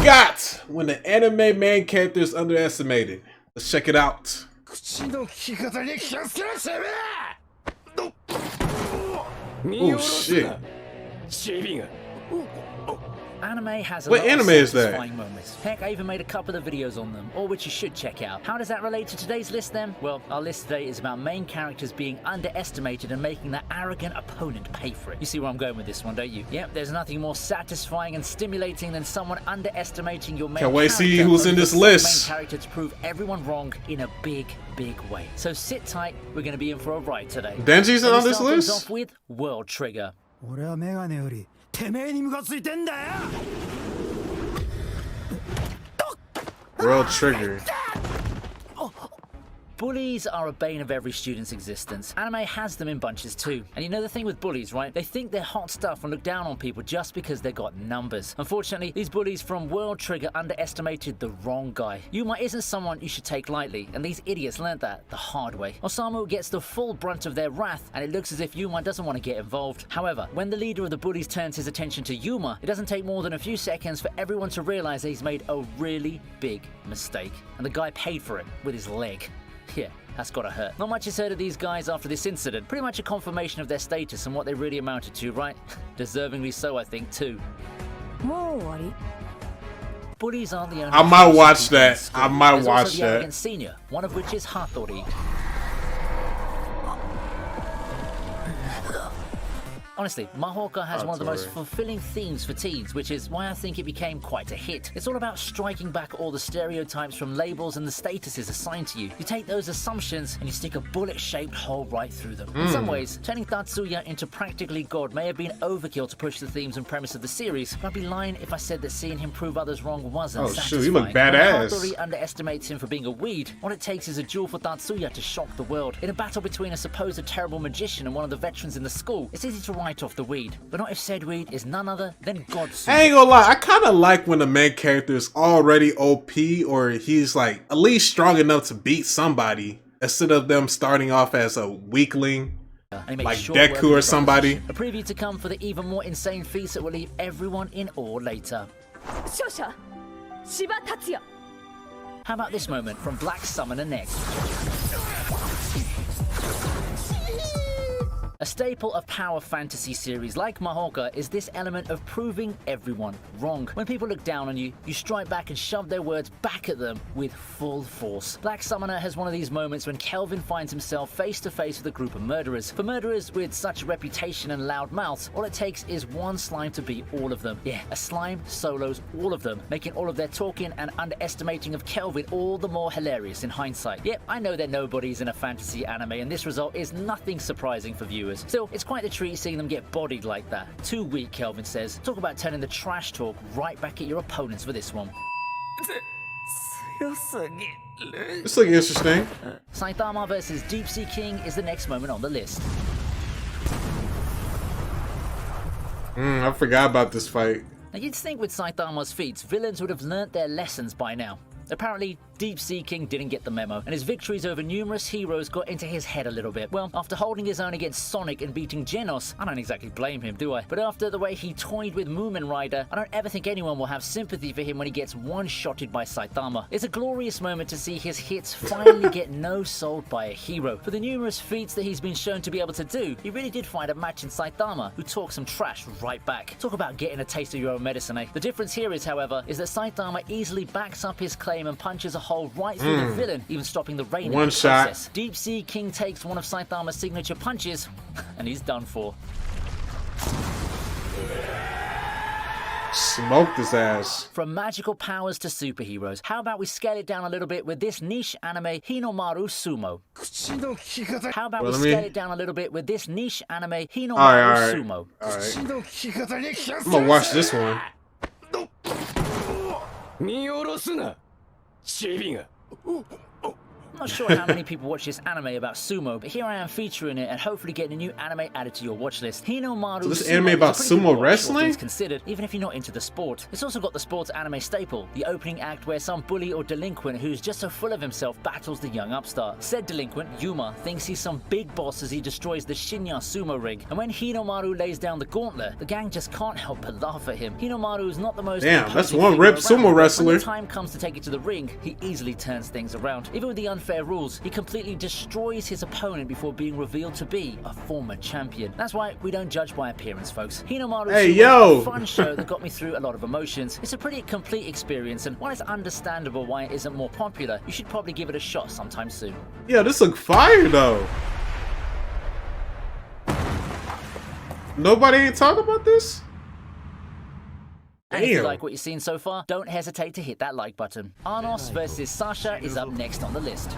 got when the anime main character is underestimated. Let's check it out. Oh shit. Anime has a What lot anime of is that? satisfying moments. Heck, I even made a couple of videos on them, all which you should check out. How does that relate to today's list then? Well, our list today is about main characters being underestimated and making their arrogant opponent pay for it. You see where I'm going with this one, don't you? Yep, there's nothing more satisfying and stimulating than someone underestimating your main character. Can't wait to see who's in this list. Main character to prove everyone wrong in a big way. So sit tight, we're going to be in for a ride today. Denji's on this Start things list? off with World Trigger. World Trigger. Bullies are a bane of every student's existence. Anime has them in bunches too. And you know the thing with bullies, right? They think they're hot stuff and look down on people just because they got numbers. Unfortunately, these bullies from World Trigger underestimated the wrong guy. Yuma isn't someone you should take lightly, and these idiots learned that the hard way. Osamu gets the full brunt of their wrath, and it looks as if Yuma doesn't want to get involved. However, when the leader of the bullies turns his attention to Yuma, it doesn't take more than a few seconds for everyone to realize that he's made a really big mistake. And the guy paid for it with his leg. Yeah, that's gotta hurt. Not much is heard of these guys after this incident. Pretty much a confirmation of their status and what they really amounted to, right? Deservingly so, I think, too. Bullies aren't the only... I might watch that. There's I might also watch the that. arrogant senior, one of which is Hattori. Honestly, Mahoka has one of the most fulfilling themes for teens, which is why I think it became quite a hit. It's all about striking back all the stereotypes from labels and the statuses assigned to you. You take those assumptions and you stick a bullet-shaped hole right through them. In some ways, turning Tatsuya into practically God may have been overkill to push the themes and premise of the series, but I'd be lying if I said that seeing him prove others wrong wasn't satisfying. Shoot, you look badass. When Hattori underestimates him for being a weed, all it takes is a duel for Tatsuya to shock the world. In a battle between a supposed terrible magician and one of the veterans in the school, it's easy to write off the weed, but not if said weed is none other than God Sumo. I ain't gonna lie, I kind of like when the main character is already OP or he's like at least strong enough to beat somebody instead of them starting off as a weakling like Deku or somebody. A preview to come for the even more insane feats that will leave everyone in awe later. Sasha, Shiba Tatsuya. How about this moment from Black Summoner next? A staple of power fantasy series like Mahoka is this element of proving everyone wrong. When people look down on you, you strike back and shove their words back at them with full force. Black Summoner has one of these moments when Kelvin finds himself face to face with a group of murderers. For murderers with such a reputation and loud mouths, all it takes is one slime to beat all of them. Yeah, a slime solos all of them, making all of their talking and underestimating of Kelvin all the more hilarious in hindsight. Yep, I know they're nobodies in a fantasy anime, and this result is nothing surprising for viewers. Still, it's quite a treat seeing them get bodied like that. Too weak, Kelvin says. Talk about turning the trash talk right back at your opponents for this one. This looks interesting. Saitama vs Deep Sea King is the next moment on the list. I forgot about this fight. Now you'd think with Saitama's feats, villains would have learnt their lessons by now. Apparently, Deep Sea King didn't get the memo, and his victories over numerous heroes got into his head a little bit. Well, after holding his own against Sonic and beating Genos, I don't exactly blame him, do I? But after the way he toyed with Moomin Rider, I don't ever think anyone will have sympathy for him when he gets one-shotted by Saitama. It's a glorious moment to see his hits finally get no-sold by a hero. For the numerous feats that he's been shown to be able to do, he really did find a match in Saitama, who talks some trash right back. Talk about getting a taste of your own medicine, eh? The difference here is, however, is that Saitama easily backs up his claim and punches a hole right through the villain, even stopping the rain in the process. Deep Sea King takes one of Saitama's signature punches, and he's done for. Smoked his ass. From magical powers to superheroes, how about we scale it down a little bit with this niche anime, Hinomaru Sumo? How about we scale it down a little bit with this niche anime, Hinomaru Sumo? Alright. I'm gonna watch this one. Not sure how many people watch this anime about sumo, but here I am featuring it and hopefully getting a new anime added to your watch list. Hinomaru So this Sumo anime about is a pretty good sumo watch, wrestling? all things considered, even if you're not into the sport. It's also got the sports anime staple, the opening act where some bully or delinquent who's just so full of himself battles the young upstart. Said delinquent, Yuma, thinks he's some big boss as he destroys the Shinya sumo ring, and when Hinomaru lays down the gauntlet, the gang just can't help but laugh at him. Hinomaru is not the most Damn, that's imposing one figure ripped around, sumo but wrestler. when the time comes to take it to the ring, he easily turns things around. Even with the unfair rules, he completely destroys his opponent before being revealed to be a former champion. That's why we don't judge by appearance, folks. Hinomaru Hey, Sumo yo! is a fun show that got me through a lot of emotions. It's a pretty complete experience, and while it's understandable why it isn't more popular, you should probably give it a shot sometime soon. Yeah, this look fire though. Nobody ain't talking about this? And if you Damn. like what you've seen so far, don't hesitate to hit that like button. Arnos versus Sasha is up next on the list.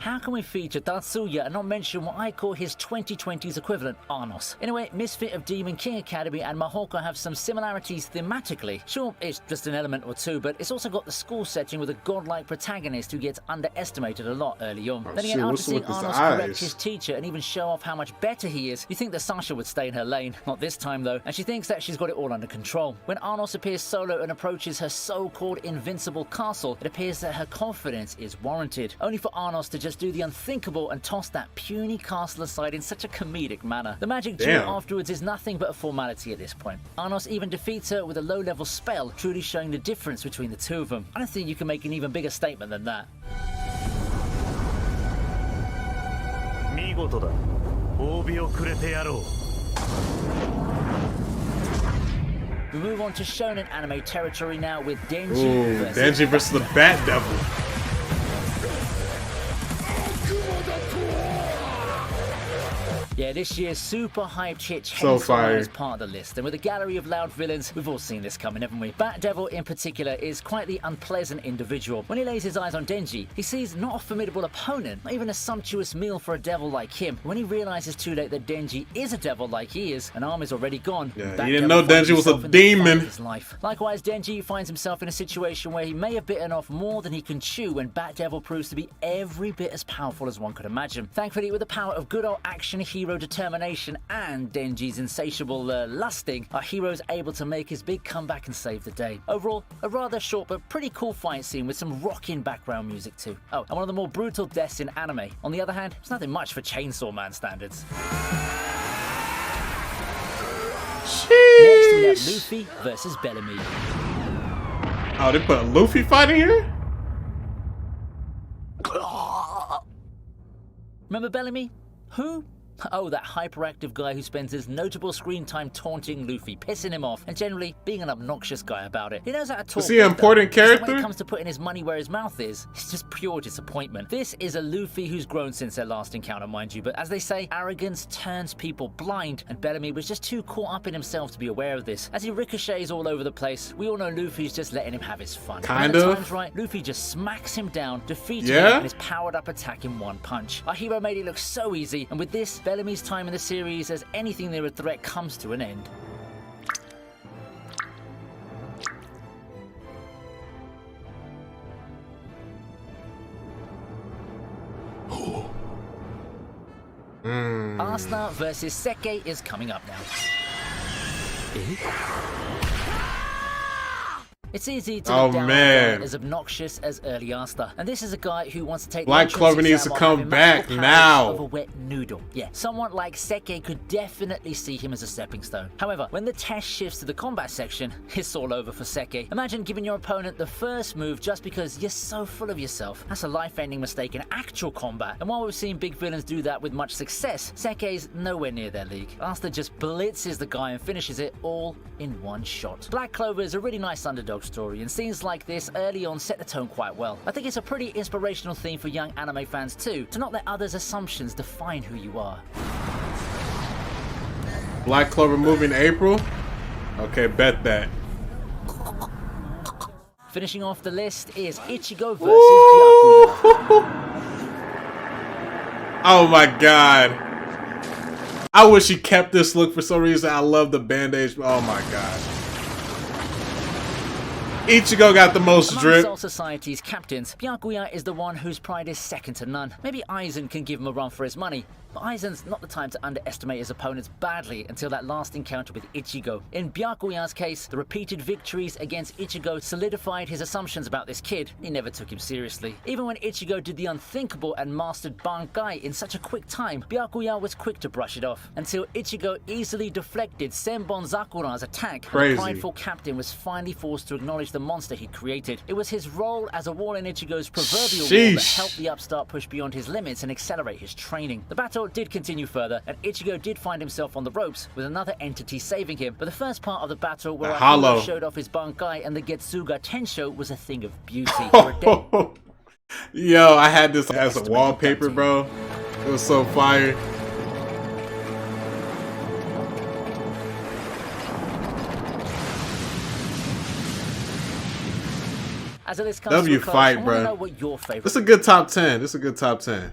How can we feature Tatsuya and not mention what I call his 2020s equivalent, Arnos? Anyway, Misfit of Demon King Academy and Mahoko have some similarities thematically. Sure, it's just an element or two, but it's also got the school setting with a godlike protagonist who gets underestimated a lot early on. Oh, Then shit, again, after what's seeing with his Arnos eyes? correct his teacher and even show off how much better he is, you think that Sasha would stay in her lane. Not this time though, and she thinks that she's got it all under control. When Arnos appears solo and approaches her so-called invincible castle, it appears that her confidence is warranted, only for Arnos to just do the unthinkable and toss that puny castle aside in such a comedic manner. The magic duel Damn. afterwards is nothing but a formality at this point. Arnos even defeats her with a low-level spell, truly showing the difference between the two of them. I don't think you can make an even bigger statement than that. 見事だ。褒美をくれてやろう。 We move on to shonen anime territory now with Genji Ooh, versus Genji versus the Bat Devil. Yeah, this year's super hyped hit So Chainsaw fire. Man is part of the list, and with a gallery of loud villains, we've all seen this coming, haven't we? Bat Devil in particular is quite the unpleasant individual. When he lays his eyes on Genji, he sees not a formidable opponent, not even a sumptuous meal for a devil like him. When he realizes too late that Genji is a devil like he is, an arm is already gone. Yeah, Bat he didn't Devil know finds Genji was a himself in the fight demon. of his life. Likewise, Genji finds himself in a situation where he may have bitten off more than he can chew when Bat Devil proves to be every bit as powerful as one could imagine. Thankfully, with the power of good old action hero determination and Genji's insatiable lusting, our hero's able to make his big comeback and save the day. Overall, a rather short but pretty cool fight scene with some rocking background music too. Oh, and one of the more brutal deaths in anime. On the other hand, it's nothing much for Chainsaw Man standards. Next we have Luffy versus Bellamy. Oh, they put a Luffy fight in here? Remember Bellamy? Who? Oh, that hyperactive guy who spends his notable screen time taunting Luffy, pissing him off, and generally being an obnoxious guy about it. He knows how to talk. Is he an good, important though. Just that When character? it comes to putting his money where his mouth is, it's just pure disappointment. This is a Luffy who's grown since their last encounter, mind you, but as they say, arrogance turns people blind, and Bellamy was just too caught up in himself to be aware of this. As he ricochets all over the place, we all know Luffy's just letting him have his fun. Kind When the of. time's right, Luffy just smacks him down, defeating Yeah? him, and his powered-up attack in one punch. Our hero made it look so easy, and with this, Bellamy's time in the series as anything near a threat comes to an end. Asuna versus Seke is coming up now. It's easy to Oh, look down on a man. guy as obnoxious as early Asta, and this is a guy who wants to take Black the entrance Clover needs exam to while come having back magical powers now. of a wet noodle. Yeah, someone like Seke could definitely see him as a stepping stone. However, when the test shifts to the combat section, it's all over for Seke. Imagine giving your opponent the first move just because you're so full of yourself. That's a life-ending mistake in actual combat. And while we've seen big villains do that with much success, Seke's nowhere near their league. Asta just blitzes the guy and finishes it all in one shot. Black Clover is a really nice underdog story, and scenes like this early on set the tone quite well. I think it's a pretty inspirational theme for young anime fans too, to not let others' assumptions define who you are. Black Clover movie in April? Okay, bet that. Finishing off the list is Ichigo versus Byakuya. Oh my god. I wish he kept this look for some reason. I love the bandage. Oh my god. Ichigo got the most Among drip. Soul Society's captains, Byakuya is the one whose pride is second to none. Maybe Aizen can give him a run for his money, but Aizen's not the time to underestimate his opponents badly until that last encounter with Ichigo. In Byakuya's case, the repeated victories against Ichigo solidified his assumptions about this kid. He never took him seriously. Even when Ichigo did the unthinkable and mastered Bankai in such a quick time, Byakuya was quick to brush it off, until Ichigo easily deflected Senbon Zakura's attack. Crazy. The prideful captain was finally forced to acknowledge the monster he created. It was his role as a wall in Ichigo's proverbial wall that helped the upstart push beyond his limits and accelerate his training. The battle did continue further, and Ichigo did find himself on the ropes with another entity saving him. But the first part of the battle, where our hero showed off his Bankai and the Getsuga Tensho, was a thing of beauty. Yo, I had this as a wallpaper, bro. It was so fire. As a list comes W to a close, fight, I bro. know what your favorite. This is a good top 10. This is a good top 10.